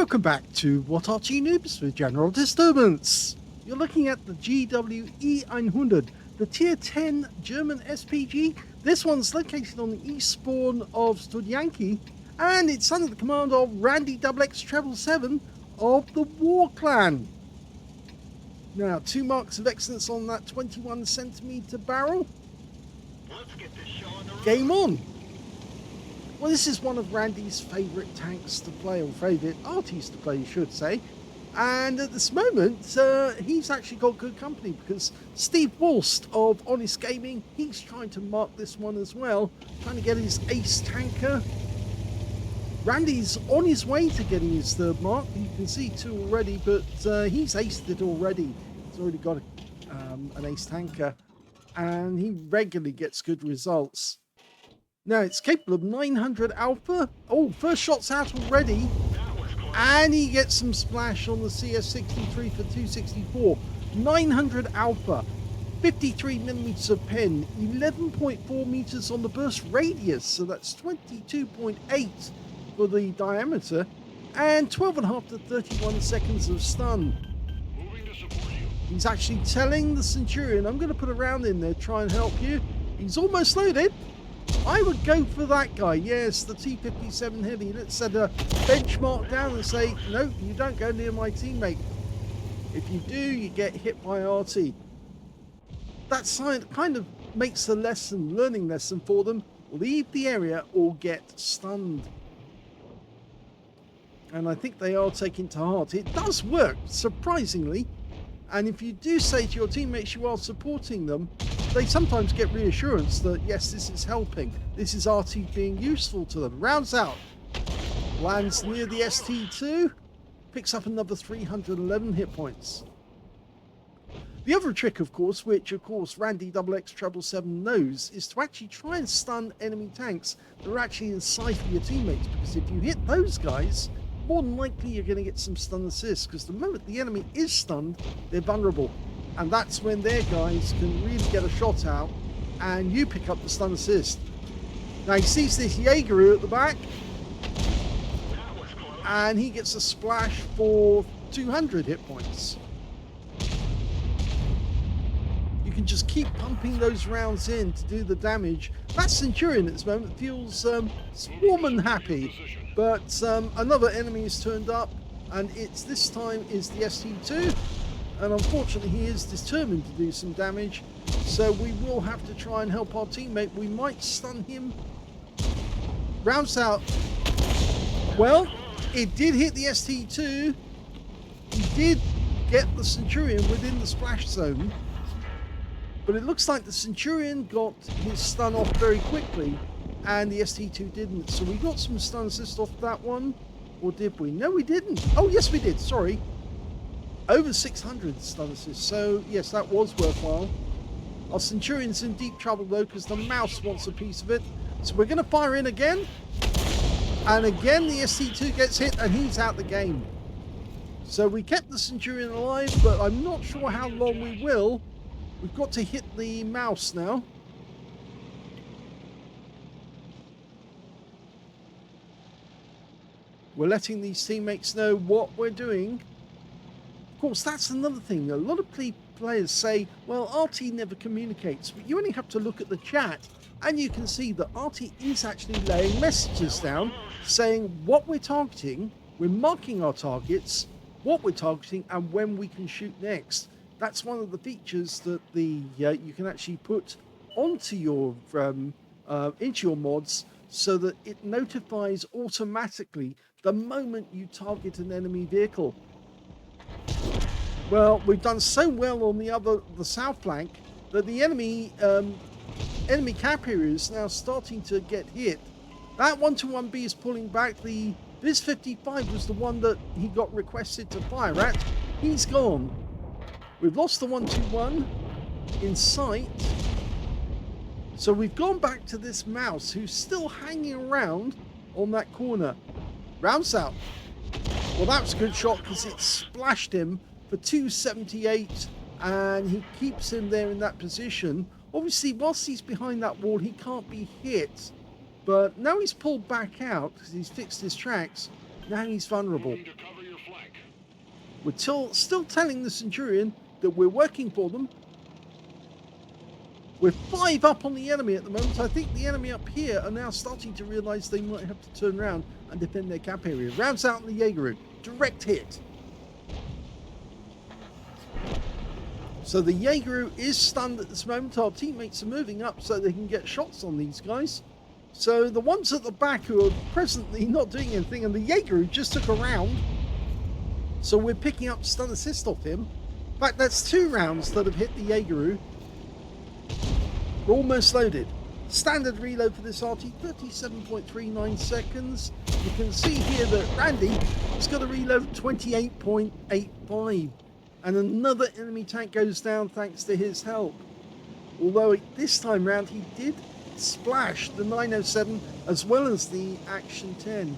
Welcome back to What Arty Noobs with General Disturbance. You're looking at the GWE100, the Tier 10 German SPG. This one's located on the east spawn of Studzianki, and it's under the command of randyxx777 of the War Clan. Now, 2 marks of excellence on that 21cm barrel. Let's get this show on the road. Game on. Well, this is one of Randy's favourite tanks to play, or favourite arties to play, you should say. And at this moment, he's actually got good company, because Steve Wolst of Honest Gaming, he's trying to mark this one as well, trying to get his ace tanker. Randy's on his way to getting his third mark. You can see 2 already, but he's aced it already. He's already got an ace tanker, and he regularly gets good results. Now, it's capable of 900 alpha. Oh, first shot's out already. And he gets some splash on the CS63 for 264. 900 alpha. 53 millimeters of pen. 11.4 meters on the burst radius. So that's 22.8 for the diameter. And 12.5 to 31 seconds of stun. Moving to support you. He's actually telling the Centurion, I'm going to put a round in there, try and help you. He's almost loaded. I would go for that guy. Yes, the T57 Heavy. Let's set a benchmark down and say, no, you don't go near my teammate. If you do, you get hit by Arty. That kind of makes the learning lesson for them. Leave the area or get stunned. And I think they are taking to heart. It does work, surprisingly. And if you do say to your teammates you are supporting them, they sometimes get reassurance that, yes, this is helping. This is Arty being useful to them. Rounds out. Lands near the ST2. Picks up another 311 hit points. The other trick, of course, which, of course, randyxx777 knows, is to actually try and stun enemy tanks that are actually in sight of your teammates. Because if you hit those guys, more than likely you're going to get some stun assists. Because the moment the enemy is stunned, they're vulnerable. And that's when their guys can really get a shot out and you pick up the stun assist. Now he sees this Jaeger at the back and he gets a splash for 200 hit points. You can just keep pumping those rounds in to do the damage. That Centurion at this moment feels warm and happy, but another enemy has turned up, and it's this time is the ST2. And unfortunately, he is determined to do some damage. So we will have to try and help our teammate. We might stun him. Rounds out. Well, it did hit the ST2. He did get the Centurion within the splash zone. But it looks like the Centurion got his stun off very quickly. And the ST2 didn't. So we got some stun assist off that one. Or did we? No, we didn't. Oh, yes, we did. Sorry. Over 600 stun assists, so yes, that was worthwhile. Our Centurion's in deep trouble though, because the mouse wants a piece of it. So we're going to fire in again. And again, the ST2 gets hit, and he's out the game. So we kept the Centurion alive, but I'm not sure how long we will. We've got to hit the mouse now. We're letting these teammates know what we're doing. Of course, that's another thing. A lot of players say, well, Arty never communicates, but you only have to look at the chat and you can see that Arty is actually laying messages down saying what we're targeting, we're marking our targets, what we're targeting, and when we can shoot next. That's one of the features that you can actually put onto your into your mods, so that it notifies automatically the moment you target an enemy vehicle. Well, we've done so well on the south flank that the enemy cap area is now starting to get hit. That 121B is pulling back. The Viz 55 was the one that he got requested to fire at. He's gone. We've lost the 121 in sight. So we've gone back to this mouse who's still hanging around on that corner. Rounds out. Well, that was a good shot because it splashed him for 278, and he keeps him there in that position. Obviously, whilst he's behind that wall, he can't be hit. But now he's pulled back out because he's fixed his tracks. Now he's vulnerable. Moving to cover your flank. We're still telling the Centurion that we're working for them. We're 5 up on the enemy at the moment. I think the enemy up here are now starting to realise they might have to turn around and defend their camp area. Rounds out in the Jaeger. Direct hit. So the Jaeger is stunned at this moment. Our teammates are moving up so they can get shots on these guys. So the ones at the back who are presently not doing anything, and the Jaeger just took a round. So we're picking up stun assist off him. In fact, that's 2 rounds that have hit the Jaeger. We're almost loaded. Standard reload for this Arty, 37.39 seconds. You can see here that Randy has got a reload of 28.85. And another enemy tank goes down thanks to his help. Although this time round he did splash the 907 as well as the Action 10.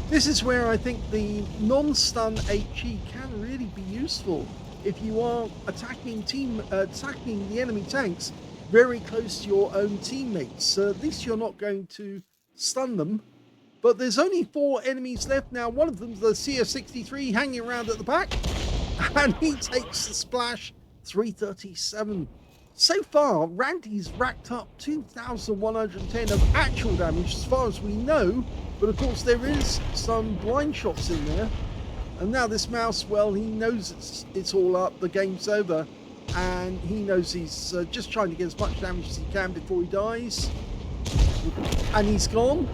This is where I think the non-stun HE can really be useful if you are attacking the enemy tanks very close to your own teammates. At least you're not going to stun them. But there's only 4 enemies left now. One of them's the CS63 hanging around at the back, and he takes the splash. 337. So far, Randy's racked up 2,110 of actual damage as far as we know. But of course there is some blind shots in there. And now this mouse, well, he knows it's all up, the game's over. And he knows he's just trying to get as much damage as he can before he dies. And he's gone.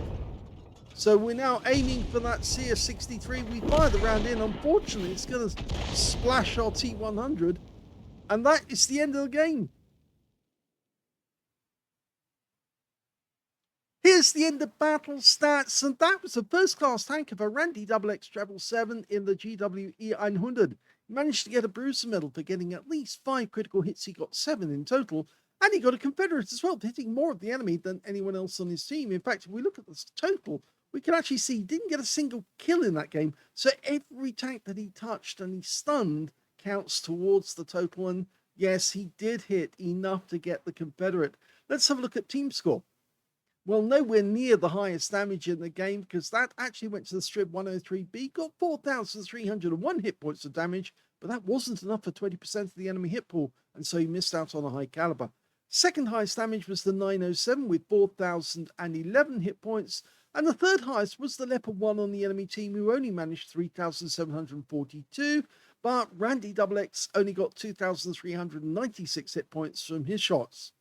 So we're now aiming for that CS63. We fire the round in. Unfortunately, it's going to splash our T100. And that is the end of the game. Here's the end of battle stats, and that was a first-class tank of a Randy XXX777 in the GWE100. He managed to get a Bruiser medal for getting at least 5 critical hits. He got 7 in total, and he got a Confederate as well, hitting more of the enemy than anyone else on his team. In fact, if we look at this total, we can actually see he didn't get a single kill in that game, so every tank that he touched and he stunned counts towards the total, and yes, he did hit enough to get the Confederate. Let's have a look at team score. Well, nowhere near the highest damage in the game, because that actually went to the Strib 103B, got 4,301 hit points of damage, but that wasn't enough for 20% of the enemy hit pool, and so he missed out on a high caliber. Second highest damage was the 907 with 4,011 hit points, and the third highest was the Leopard 1 on the enemy team, who only managed 3,742, but Randy XX only got 2,396 hit points from his shots.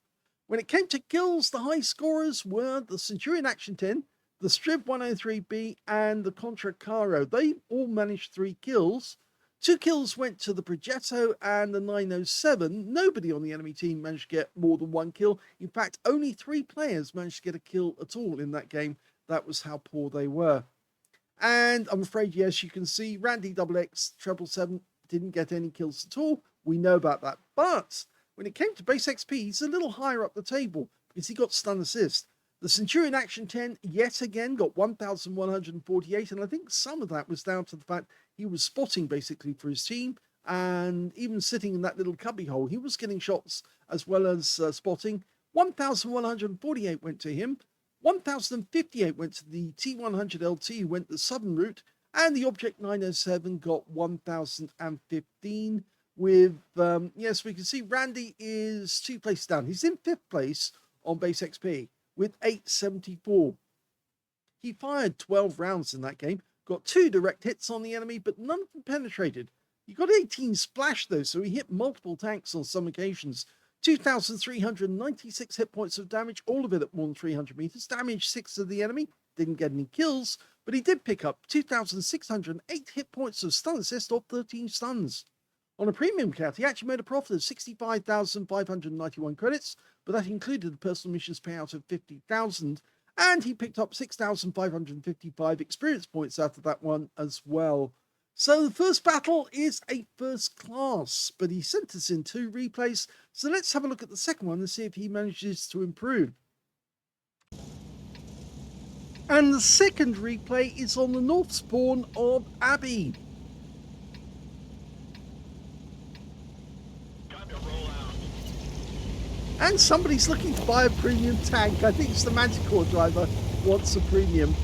When it came to kills, the high scorers were the Centurion Action 10, the Strib 103B, and the Contra Caro. They all managed 3 kills. 2 kills went to the Progetto and the 907. Nobody on the enemy team managed to get more than 1 kill. In fact, only 3 players managed to get a kill at all in that game. That was how poor they were. And I'm afraid, yes, you can see Randy XX777 didn't get any kills at all. We know about that. But when it came to base XP, he's a little higher up the table because he got stun assist. The Centurion Action 10 yet again got 1,148, and I think some of that was down to the fact he was spotting basically for his team, and even sitting in that little cubby hole, he was getting shots as well as spotting. 1,148 went to him, 1,058 went to the T100 LT, who went the southern route, and the Object 907 got 1,015. With, yes, we can see Randy is 2 places down. He's in 5th place on base XP with 874. He fired 12 rounds in that game, got 2 direct hits on the enemy, but none of them penetrated. He got 18 splash though, so he hit multiple tanks on some occasions. 2,396 hit points of damage, all of it at more than 300 meters. Damaged 6 of the enemy, didn't get any kills, but he did pick up 2,608 hit points of stun assist off 13 stuns. On a premium count, he actually made a profit of 65,591 credits, but that included a personal missions payout of 50,000, and he picked up 6,555 experience points after that one as well. So the first battle is a first class, but he sent us in 2 replays, so let's have a look at the second one and see if he manages to improve. And the second replay is on the north spawn of Abbey. And somebody's looking to buy a premium tank. I think it's the Manticore driver wants a premium.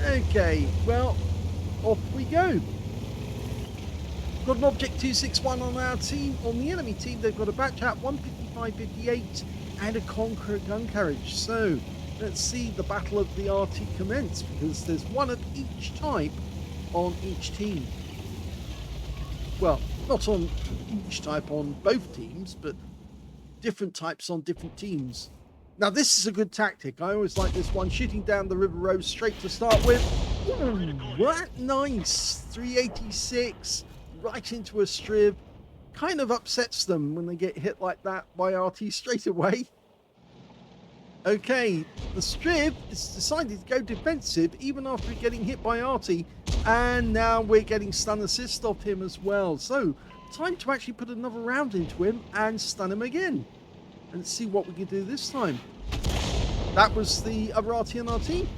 Okay, well, off we go. Got an Object 261 on our team. On the enemy team, they've got a Batchat 155-58 and a Conqueror gun carriage. So let's see the Battle of the Arty commence, because there's one of each type on each team. Well, not on each type on both teams, but different types on different teams. Now this is a good tactic. I always like this one, shooting down the river road straight to start with. Ooh, what nice 386 right into a strib. Kind of upsets them when they get hit like that by RT straight away. Okay, the strib has decided to go defensive even after getting hit by Arty, and now we're getting stun assist off him as well. So time to actually put another round into him and stun him again. And let's see what we can do this time. That was the other Arty on our team.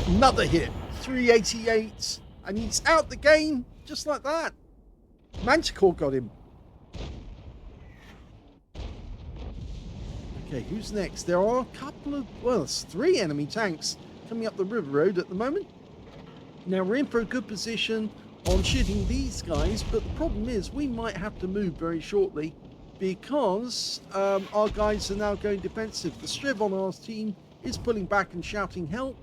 Another hit, 388, and he's out the game just like that. Manticore got him. Okay, who's next? There are a couple of, well, it's 3 enemy tanks coming up the river road at the moment. Now we're in for a good position on shooting these guys, but the problem is we might have to move very shortly because our guys are now going defensive. The strib on our team is pulling back and shouting help,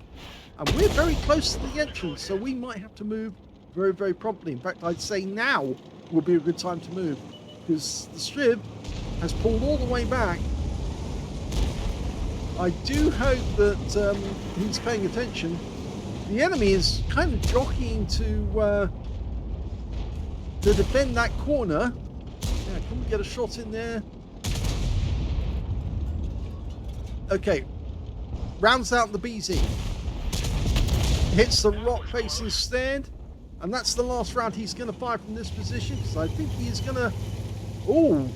and we're very close to the entrance, so we might have to move very, very promptly. In fact, I'd say now would be a good time to move, because the strib has pulled all the way back. I do hope that he's paying attention. The enemy is kind of jockeying to defend that corner. Yeah, can we get a shot in there? Okay, rounds out the BZ. Hits the rock facing stand, and that's the last round he's going to fire from this position, because I think he is going to... Oh,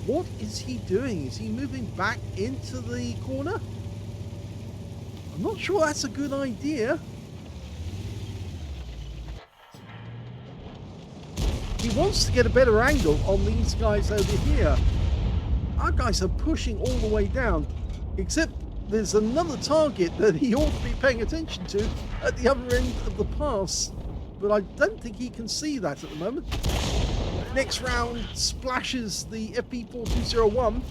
what is he doing? Is he moving back into the corner? I'm not sure that's a good idea. He wants to get a better angle on these guys over here. Our guys are pushing all the way down, except there's another target that he ought to be paying attention to at the other end of the pass, but I don't think he can see that at the moment. Next round splashes the FP4201.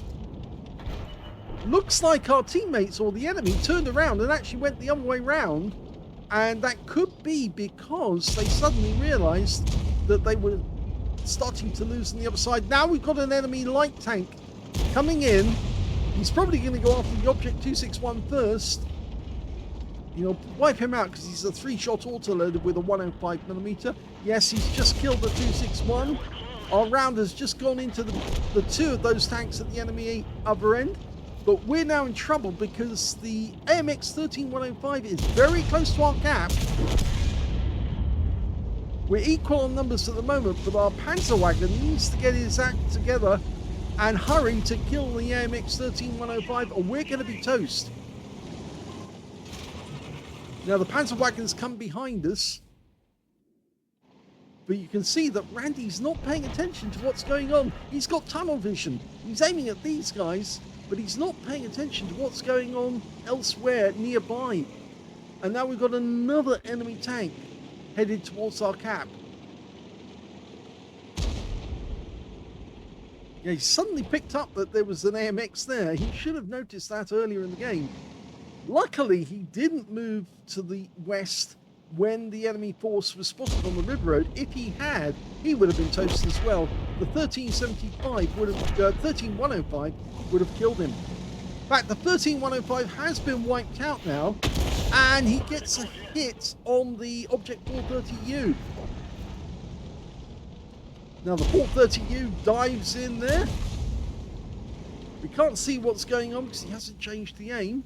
Looks like our teammates or the enemy turned around and actually went the other way round, and that could be because they suddenly realized that they were starting to lose on the other side. Now we've got an enemy light tank coming in. He's probably going to go after the Object 261 first. You know, wipe him out because he's a 3-shot autoloader with a 105mm. Yes, he's just killed the 261. Our round has just gone into the 2 of those tanks at the enemy other end. But we're now in trouble because the AMX 13105 is very close to our cap. We're equal on numbers at the moment, but our Panzerwagen needs to get his act together and hurry to kill the AMX 13105, or we're going to be toast. Now the Panzerwagens come behind us, but you can see that Randy's not paying attention to what's going on. He's got tunnel vision. He's aiming at these guys, but he's not paying attention to what's going on elsewhere nearby. And now we've got another enemy tank headed towards our cap. Yeah, he suddenly picked up that there was an AMX there. He should have noticed that earlier in the game. Luckily, he didn't move to the west when the enemy force was spotted on the river road. If he had, he would have been toasted as well. The 13105 would have, 13105 would have killed him. In fact, the 13105 has been wiped out now, and he gets a hit on the Object 430U. Now the 430U dives in there. We can't see what's going on because he hasn't changed the aim.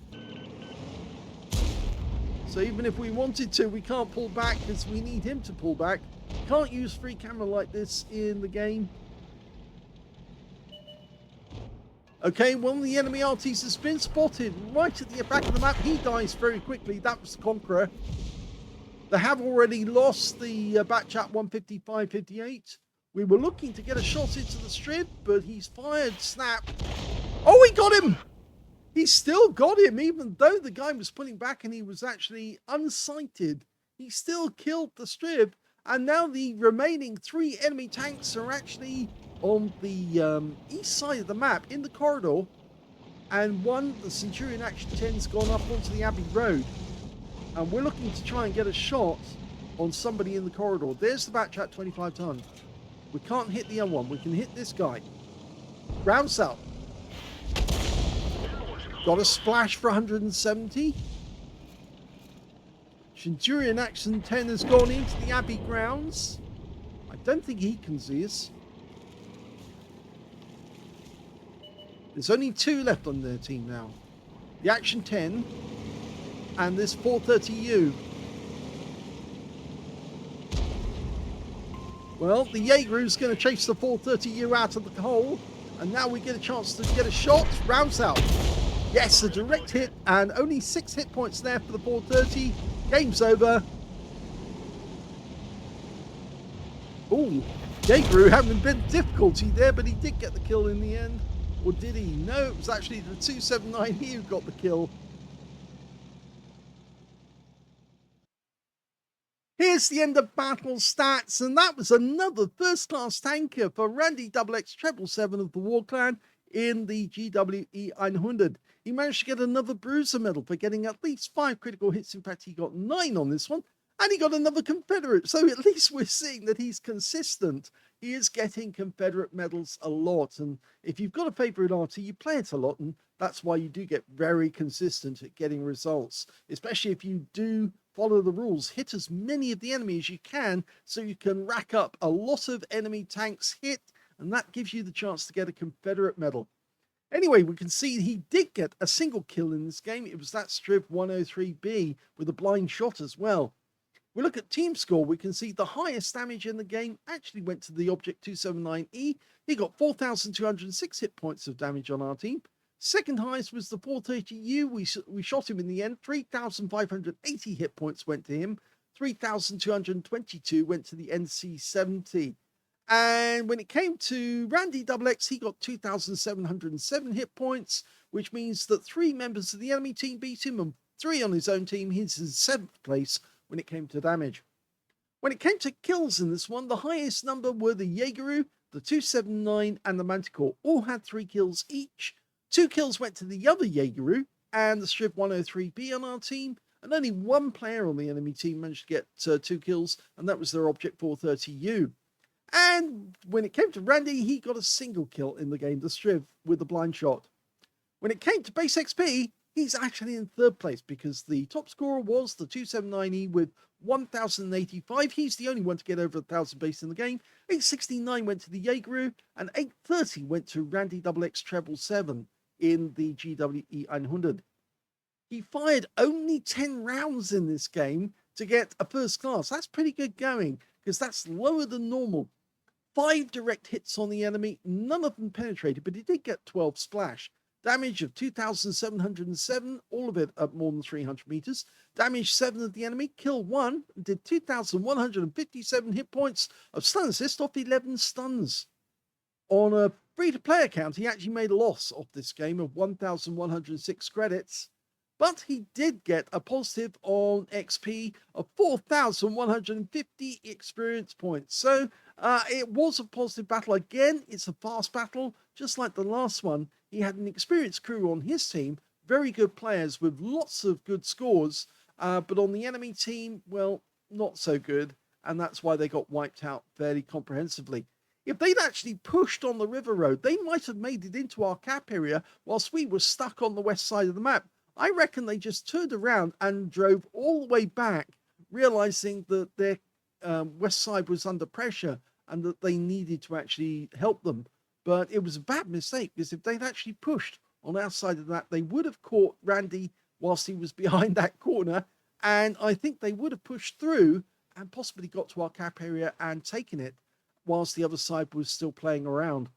So even if we wanted to, we can't pull back because we need him to pull back. Can't use free camera like this in the game. Okay, one of the enemy RTs has been spotted right at the back of the map. He dies very quickly. That was the Conqueror. They have already lost the Batchat 155-58. We were looking to get a shot into the strip, but he's fired snap Oh, he got him! He still got him, even though the guy was pulling back and he was actually unsighted. He still killed the strip, and now the remaining 3 enemy tanks are actually on the east side of the map in the corridor, and the Centurion Action 10's gone up onto the Abbey Road, and we're looking to try and get a shot on somebody in the corridor. There's the batch at 25 ton. We can't hit the other one. We can hit this guy. Round south. Got a splash for 170. Centurion Action 10 has gone into the Abbey grounds. I don't think he can see us. There's only 2 left on their team now. The Action 10 and this 430U. Well, the Jaeger's going to chase the 430U out of the hole, and now we get a chance to get a shot. Round south. Yes, a direct hit, and only 6 hit points there for the 430. Game's over. Oh, Jaeger having a bit of difficulty there, but he did get the kill in the end. Or did he? No, it was actually the 279E who got the kill. Here's the end of battle stats, and that was another first-class tanker for randyxx777 of the War Clan in the GWE 100. He managed to get another Bruiser medal for getting at least 5 critical hits. In fact, he got 9 on this one, and he got another Confederate. So at least we're seeing that he's consistent. He is getting Confederate medals a lot, and if you've got a favorite Arty, you play it a lot, and that's why you do get very consistent at getting results, especially if you do follow the rules. Hit as many of the enemy as you can so you can rack up a lot of enemy tanks hit, and that gives you the chance to get a Confederate medal. Anyway, we can see he did get a single kill in this game. It was that strip 103B with a blind shot as well. We look at team score, we can see the highest damage in the game actually went to the Object 279E. He got 4,206 hit points of damage on our team. Second highest was the 430U. We shot him in the end. 3,580 hit points went to him. 3,222 went to the NC70. And when it came to randyxx, he got 2,707 hit points, which means that 3 members of the enemy team beat him and 3 on his own team. He's in 7th place when it came to damage. When it came to kills in this one, the highest number were the Jaegeru, the 279, and the Manticore. All had 3 kills each. 2 kills went to the other Jaegeru and the Strip 103B on our team, and only 1 player on the enemy team managed to get 2 kills, and that was their Object 430U. And when it came to Randy, he got a single kill in the game, the Striv, with the blind shot. When it came to base XP, he's actually in 3rd place because the top scorer was the 279E with 1,085. He's the only one to get over 1,000 base in the game. 869 went to the Jaegeru, and 830 went to randyxx777 in the GWE 100. He fired only 10 rounds in this game to get a first class. That's pretty good going, because that's lower than normal. 5 direct hits on the enemy, none of them penetrated, but he did get 12 splash. Damage of 2,707, all of it at more than 300 meters. Damage 7 of the enemy, kill 1, did 2,157 hit points of stun assist off 11 stuns. On a free-to-play account, he actually made a loss off this game of 1,106 credits, but he did get a positive on XP of 4,150 experience points. So it was a positive battle. Again, it's a fast battle, just like the last one. He had an experienced crew on his team, very good players with lots of good scores, but on the enemy team, well, not so good, and that's why they got wiped out fairly comprehensively. If they'd actually pushed on the river road, they might have made it into our cap area whilst we were stuck on the west side of the map. I reckon they just turned around and drove all the way back, realizing that their west side was under pressure and that they needed to actually help them. But it was a bad mistake, because if they'd actually pushed on our side of that, they would have caught Randy whilst he was behind that corner, and I think they would have pushed through and possibly got to our cap area and taken it whilst the other side was still playing around.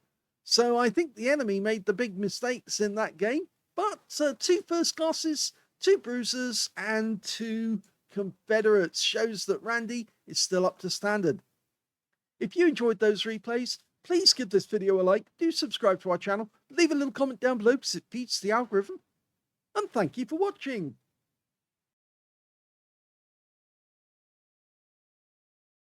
So I think the enemy made the big mistakes in that game, but 2 first classes, 2 bruisers, and 2 Confederates shows that Randy is still up to standard. If you enjoyed those replays, Please give this video a like, do subscribe to our channel, leave a little comment down below because it feeds the algorithm. And thank you for watching.